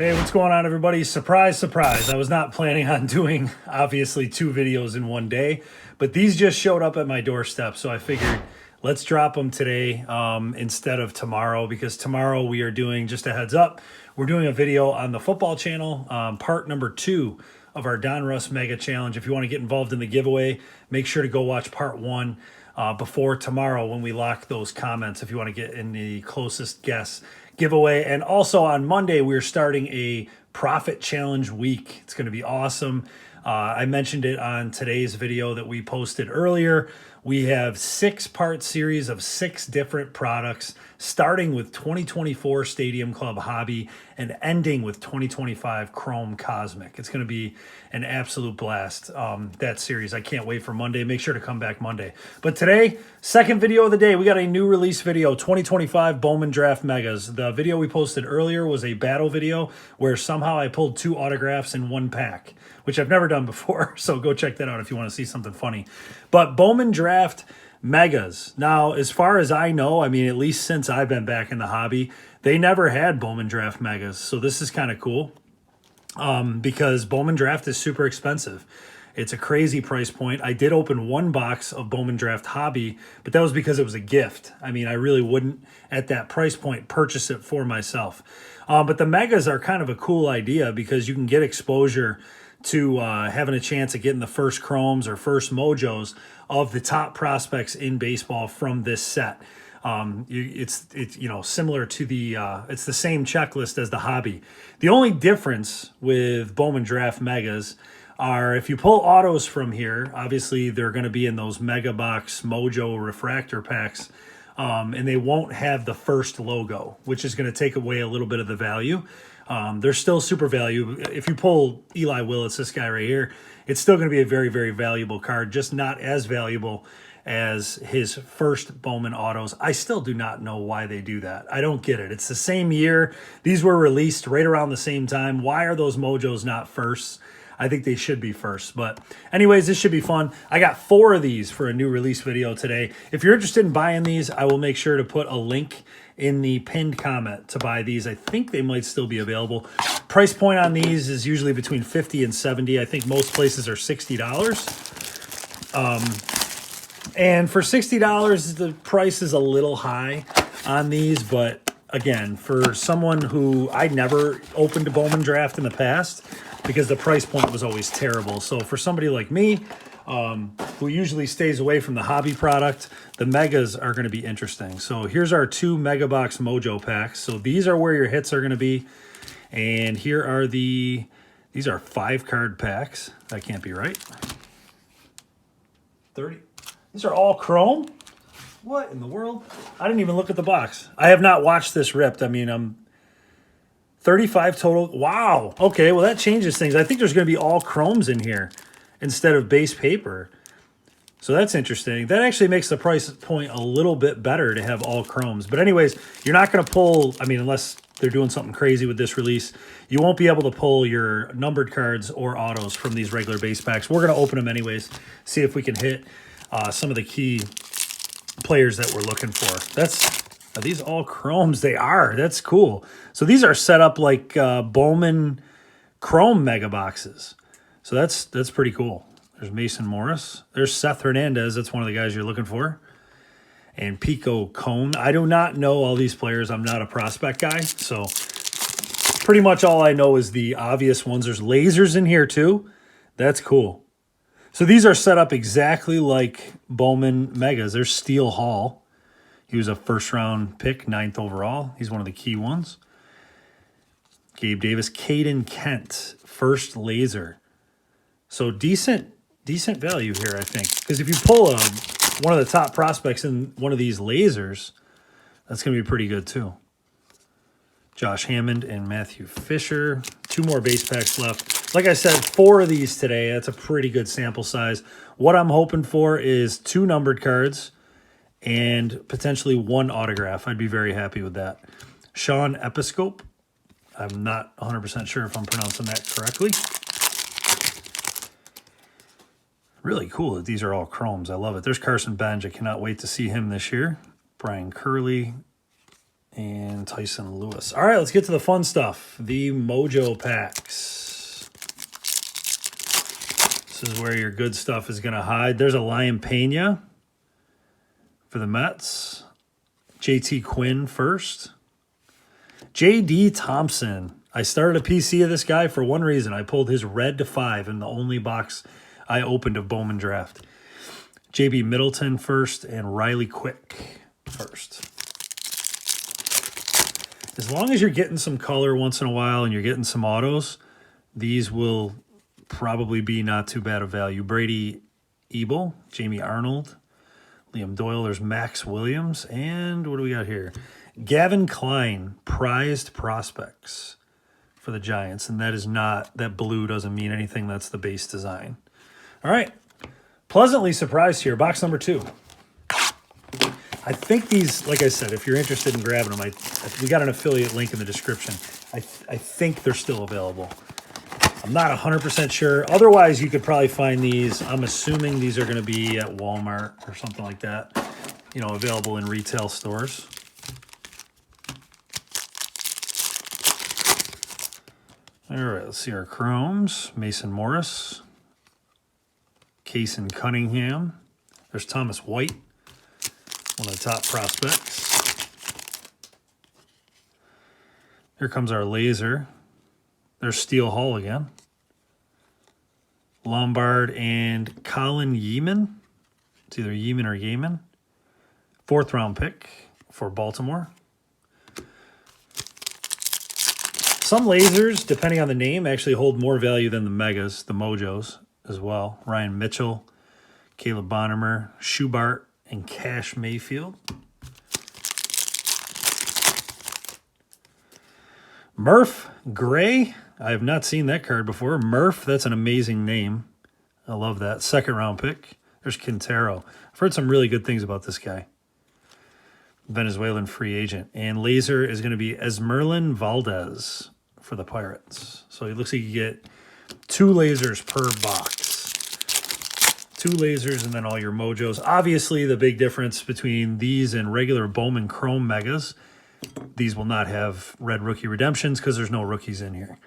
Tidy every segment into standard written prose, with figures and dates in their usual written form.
Hey, what's going on, everybody? Surprise, surprise. I was not planning on doing, obviously, 2 videos in one day, but these just showed up at my doorstep, so I figured let's drop them today instead of tomorrow, because tomorrow we are doing, just a heads up, we're doing a video on the football channel, part number 2 of our Don Russ Mega Challenge. If you want to get involved in the giveaway, make sure to go watch part 1 before tomorrow when we lock those comments if you want to get in the closest guess giveaway. And also on Monday, we're starting a profit challenge week. It's going to be awesome. I mentioned it on today's video that we posted earlier. We have 6-part series of 6 different products, starting with 2024 Stadium Club Hobby and ending with 2025 Chrome Cosmic. It's going to be an absolute blast, that series. I can't wait for Monday. Make sure to come back Monday. But today, second video of the day, we got a new release video, 2025 Bowman Draft Megas. The video we posted earlier was a battle video where somehow I pulled 2 autographs in one pack, which I've never done before. So go check that out if you want to see something funny. But Bowman Draft Megas. Now, as far as I know, I mean, at least since I've been back in the hobby, they never had Bowman Draft Megas. So this is kind of cool because Bowman Draft is super expensive. It's a crazy price point. I did open 1 box of Bowman Draft Hobby, but that was because it was a gift. I mean, I really wouldn't, at that price point, purchase it for myself. But the Megas are kind of a cool idea because you can get exposure to having a chance of getting the first Chromes or first Mojos of the top prospects in baseball from this set. It's you know, similar to the it's the same checklist as the hobby. The only difference with Bowman Draft Megas are if you pull autos from here, obviously they're going to be in those Mega Box Mojo refractor packs, and they won't have the first logo, which is going to take away a little bit of the value. They're still super value. If you pull Eli Willits, this guy right here, it's still going to be a very, very valuable card, just not as valuable as his first Bowman autos. I still do not know why they do that. I don't get it. It's the same year. These were released right around the same time. Why are those Mojos not first? I think they should be first. But anyways, this should be fun. I got 4 of these for a new release video today. If you're interested in buying these, I will make sure to put a link in the pinned comment to buy these. I think they might still be available. Price point on these is usually between $50 and $70. I think most places are $60. And for $60, the price is a little high on these. But again, for someone who I never opened a Bowman Draft in the past because the price point was always terrible. So for somebody like me, who usually stays away from the hobby product, the Megas are going to be interesting. So here's our 2 Mega Box Mojo packs. So these are where your hits are going to be. And here are these are 5-card packs. That can't be right. 30. These are all Chrome? What in the world? I didn't even look at the box. I have not watched this ripped. I mean, I'm 35 total. Wow. Okay, well, that changes things. I think there's going to be all Chromes in here instead of base paper. So that's interesting. That actually makes the price point a little bit better to have all Chromes. But anyways, you're not going to pull, I mean, unless they're doing something crazy with this release, you won't be able to pull your numbered cards or autos from these regular base packs. We're going to open them anyways, see if we can hit some of the key players that we're looking for. Are these all Chromes? They are. That's cool. So these are set up like Bowman Chrome Mega Boxes. So that's pretty cool. There's Mason Morris. There's Seth Hernandez. That's one of the guys you're looking for. And Pico Cone. I do not know all these players. I'm not a prospect guy. So pretty much all I know is the obvious ones. There's lasers in here too. That's cool. So these are set up exactly like Bowman Megas. There's Steele Hall. He was a first-round pick, 9th overall. He's one of the key ones. Gabe Davis. Caden Kent, first laser. So decent value here, I think. Because if you pull one of the top prospects in one of these lasers, that's going to be pretty good too. Josh Hammond and Matthew Fisher. 2 more base packs left. Like I said, 4 of these today. That's a pretty good sample size. What I'm hoping for is 2 numbered cards and potentially 1 autograph. I'd be very happy with that. Sean Episcope. I'm not 100% sure if I'm pronouncing that correctly. Really cool that these are all Chromes. I love it. There's Carson Benj. I cannot wait to see him this year. Brian Curley. And Tyson Lewis. All right, let's get to the fun stuff. The Mojo packs. This is where your good stuff is going to hide. There's a Lion Pena for the Mets. JT Quinn first. JD Thompson. I started a PC of this guy for one reason. I pulled his red to 5 in the only box I opened of Bowman Draft. JB Middleton first and Riley Quick first. As long as you're getting some color once in a while and you're getting some autos, these will probably be not too bad of value. Brady Ebel, Jamie Arnold, Liam Doyle, there's Max Williams, and what do we got here? Gavin Klein, prized prospects for the Giants, and that is not, that blue doesn't mean anything. That's the base design. All right, pleasantly surprised here. Box number 2. I think these, like I said, if you're interested in grabbing them, we got an affiliate link in the description. I think they're still available. I'm not 100% sure. Otherwise, you could probably find these. I'm assuming these are going to be at Walmart or something like that, you know, available in retail stores. All right, let's see our Chromes. Mason Morris. Kason Cunningham. There's Thomas White, one of the top prospects. Here comes our laser. There's Steele Hall again. Lombard and Colin Yeaman. It's either Yeaman or Yeaman. 4th round pick for Baltimore. Some lasers, depending on the name, actually hold more value than the Megas, the Mojos as well. Ryan Mitchell, Caleb Bonnemer, Schubart, and Cash Mayfield. Murph Gray. I have not seen that card before. Murph, that's an amazing name. I love that. 2nd round pick. There's Quintero. I've heard some really good things about this guy. Venezuelan free agent. And laser is going to be Esmerlin Valdez for the Pirates. So it looks like you get 2 lasers per box. 2 lasers and then all your Mojos. Obviously, the big difference between these and regular Bowman Chrome Megas, these will not have red rookie redemptions because there's no rookies in here.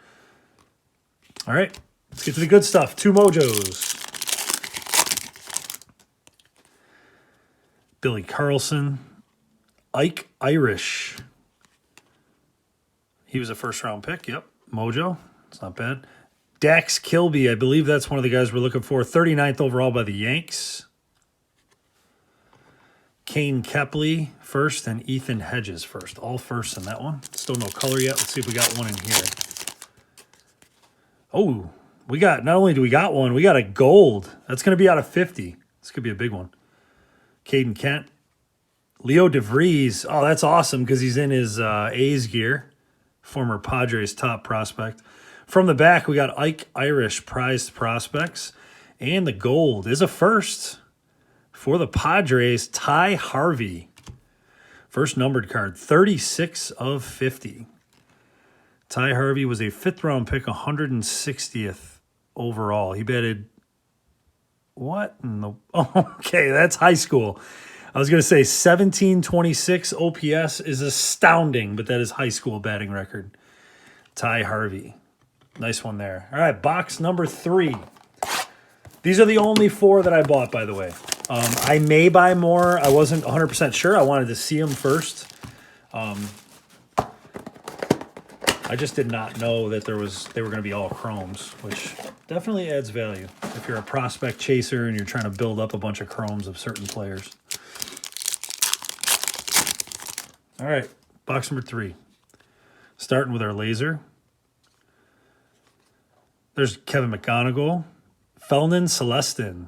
All right, let's get to the good stuff. 2 Mojos. Billy Carlson. Ike Irish. He was a 1st round pick. Yep, Mojo. It's not bad. Dax Kilby, I believe that's one of the guys we're looking for. 39th overall by the Yanks. Kane Kepley first and Ethan Hedges first. All first in that one. Still no color yet. Let's see if we got one in here. Oh, we got, not only do we got one, we got a gold. That's going to be out of 50. This could be a big one. Caden Kent. Leo DeVries. Oh, that's awesome because he's in his A's gear. Former Padres top prospect. From the back, we got Ike Irish prized prospects. And the gold is a first for the Padres, Ty Harvey. First numbered card, 36 of 50. Ty Harvey was a 5th round pick, 160th overall. He batted, what in the, oh, okay, that's high school. I was going to say 1726 OPS is astounding, but that is high school batting record. Ty Harvey. Nice one there. All right, box number 3. These are the only 4 that I bought, by the way. I may buy more. I wasn't 100% sure. I wanted to see them first. I just did not know that they were going to be all chromes, which definitely adds value if you're a prospect chaser and you're trying to build up a bunch of chromes of certain players. All right, box number 3. Starting with our laser. There's Kevin McGonigal. Felnan Celestin.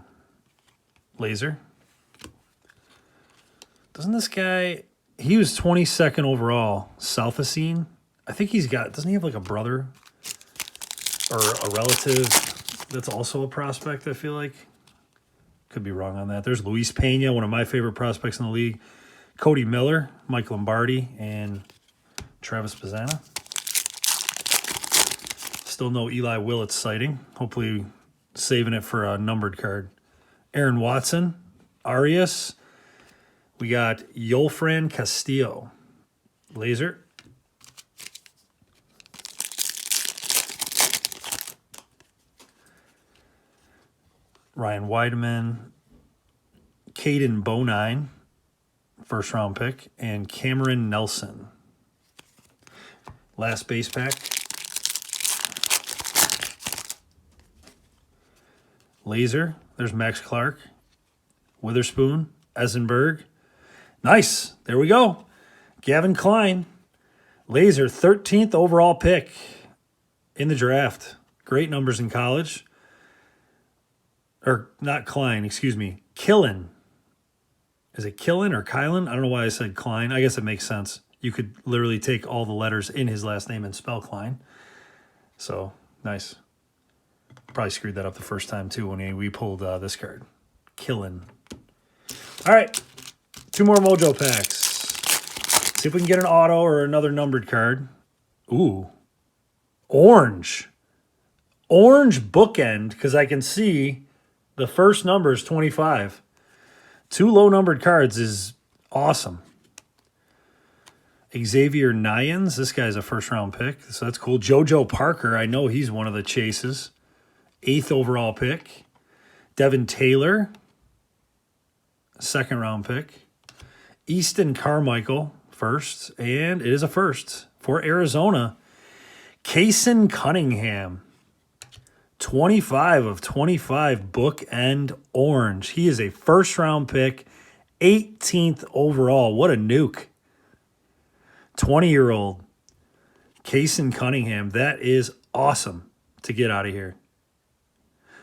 Laser. Doesn't this guy, he was 22nd overall, Southacene. I think he's got, doesn't he have like a brother or a relative that's also a prospect, I feel like? Could be wrong on that. There's Luis Pena, one of my favorite prospects in the league. Cody Miller, Mike Lombardi, and Travis Pizzana. Still no Eli Willits sighting. Hopefully saving it for a numbered card. Aaron Watson, Arias. We got Yolfran Castillo Laser. Ryan Weideman. Caden Bowman, first round pick, and Cameron Nelson. Last base pack. Laser. There's Max Clark. Witherspoon. Eisenberg. Nice. There we go. Gavin Klein. Laser, 13th overall pick in the draft. Great numbers in college. Or not Klein, excuse me. Killen. Is it Killen or Kylan? I don't know why I said Klein. I guess it makes sense. You could literally take all the letters in his last name and spell Klein. So, nice. Probably screwed that up the first time, too, when we pulled this card. Killen. All right. 2 more Mojo packs. See if we can get an auto or another numbered card. Ooh. Orange. Orange bookend, because I can see the first number is 25. 2 low-numbered cards is awesome. Xavier Nyans. This guy's a first-round pick, so that's cool. JoJo Parker. I know he's one of the chases. 8th overall pick. Devin Taylor. 2nd-round pick. Easton Carmichael, first. And it is a first for Arizona. Kason Cunningham. 25 of 25 bookend orange. He is a first-round pick, 18th overall. What a nuke. 20-year-old Kason Cunningham. That is awesome to get out of here.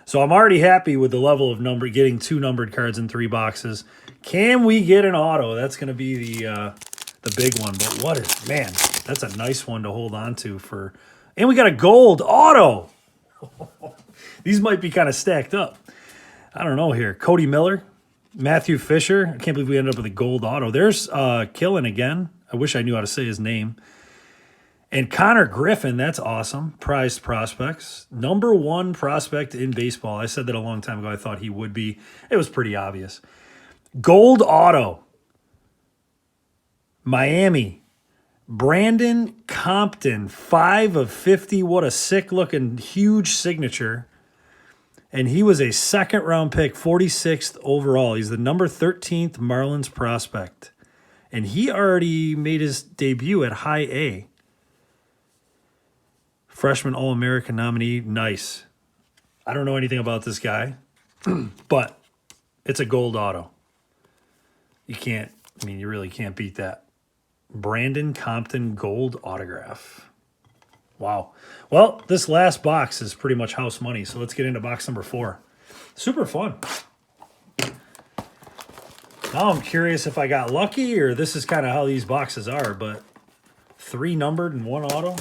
So I'm already happy with the level of getting 2 numbered cards in 3 boxes. Can we get an auto? That's going to be the big one. But man, that's a nice one to hold on to for. And we got a gold auto. These might be kind of stacked up. I don't know here. Cody Miller, Matthew Fisher. I can't believe we ended up with a gold auto. There's Killen again. I wish I knew how to say his name. And Connor Griffin, that's awesome. Prized prospects. Number 1 prospect in baseball. I said that a long time ago. I thought he would be. It was pretty obvious. Gold auto. Miami. Brandon Compton, 5 of 50. What a sick-looking, huge signature. And he was a 2nd-round pick, 46th overall. He's the number 13th Marlins prospect. And he already made his debut at high A. Freshman All-American nominee. Nice. I don't know anything about this guy, but it's a gold auto. You really can't beat that. Brandon Compton gold autograph. Wow. Well, this last box is pretty much house money, so let's get into box number 4. Super fun. Now I'm curious if I got lucky or this is kind of how these boxes are, but 3 numbered and 1 auto.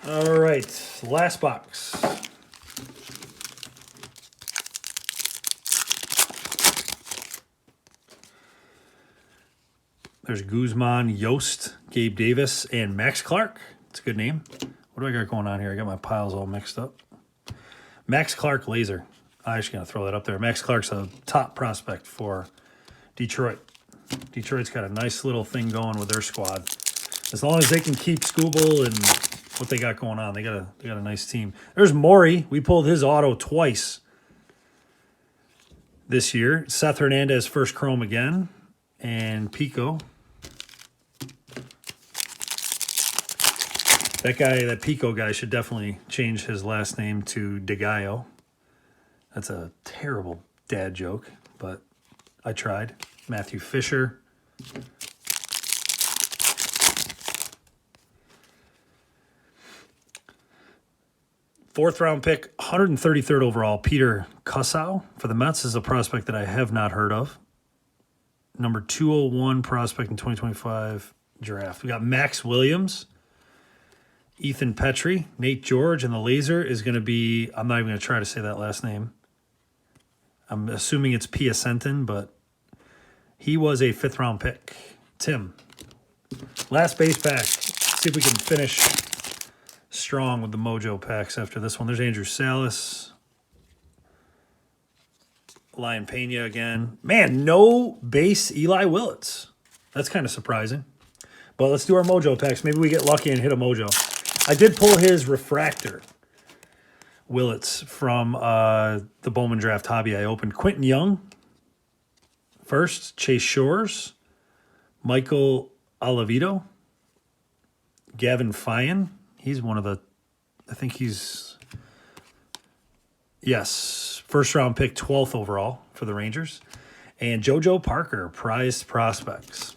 All right, last box. There's Guzman, Yost, Gabe Davis, and Max Clark. It's a good name. What do I got going on here? I got my piles all mixed up. Max Clark Laser. I'm just going to throw that up there. Max Clark's a top prospect for Detroit. Detroit's got a nice little thing going with their squad. As long as they can keep Scooble and what they got going on, they got a nice team. There's Maury. We pulled his auto twice this year. Seth Hernandez, first chrome again. And Pico. That Pico guy should definitely change his last name to DeGaio. That's a terrible dad joke, but I tried. Matthew Fisher. Fourth round pick, 133rd overall, Peter Cussow for the Mets is a prospect that I have not heard of. Number 201 prospect in 2025 draft. We got Max Williams, Ethan Petrie, Nate George, and the laser is going to be, I'm not even going to try to say that last name. I'm assuming it's Piacentin, but he was a 5th-round pick. Tim. Last base pack. See if we can finish strong with the Mojo packs after this one. There's Andrew Salas. Lion Pena again. Man, no base Eli Willits. That's kind of surprising. But let's do our mojo packs. Maybe we get lucky and hit a mojo. I did pull his refractor Willits from the Bowman Draft hobby. I opened Quentin Young first, Chase Shores, Michael Oliveto, Gavin Fyan. He's one of the, I think he's, yes, first round pick, 12th overall for the Rangers. And JoJo Parker, prized prospects.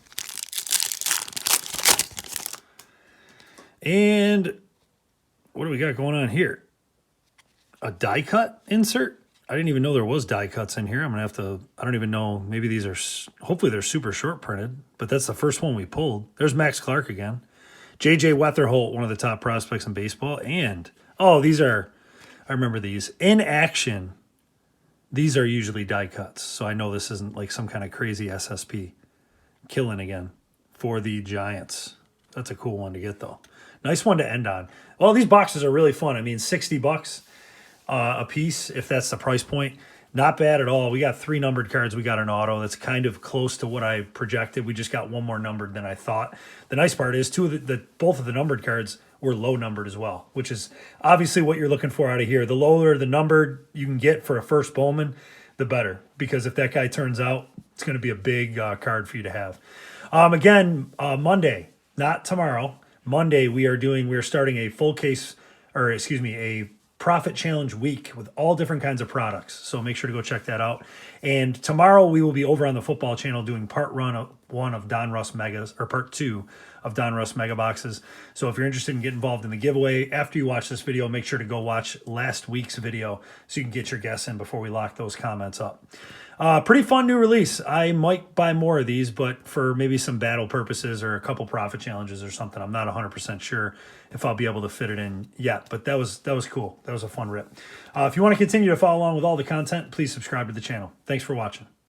And what do we got going on here? A die cut insert? I didn't even know there was die cuts in here. I'm going to have to, I don't even know. Maybe these are, hopefully they're super short printed, but that's the first one we pulled. There's Max Clark again. J.J. Weatherholt, one of the top prospects in baseball. And, oh, these are, I remember these. In action, these are usually die cuts. So I know this isn't like some kind of crazy SSP. Killing again for the Giants. That's a cool one to get, though. Nice one to end on. Well, these boxes are really fun. I mean, $60 a piece, if that's the price point. Not bad at all. We got 3 numbered cards. We got an auto. That's kind of close to what I projected. We just got one more numbered than I thought. The nice part is both of the numbered cards were low numbered as well, which is obviously what you're looking for out of here. The lower the numbered you can get for a first Bowman, the better. Because if that guy turns out, it's going to be a big card for you to have. Again, Monday, not tomorrow. Monday, we are starting a full case, or excuse me, a profit challenge week with all different kinds of products. So make sure to go check that out. And tomorrow we will be over on the football channel doing part 1 of Don Russ Megas, or part 2 of Don Russ Mega Boxes. So if you're interested in getting involved in the giveaway, after you watch this video, make sure to go watch last week's video so you can get your guess in before we lock those comments up. Pretty fun new release. I might buy more of these, but for maybe some battle purposes or a couple profit challenges or something. I'm not 100% sure if I'll be able to fit it in yet, but that was cool. That was a fun rip. If you want to continue to follow along with all the content, please subscribe to the channel. Thanks for watching.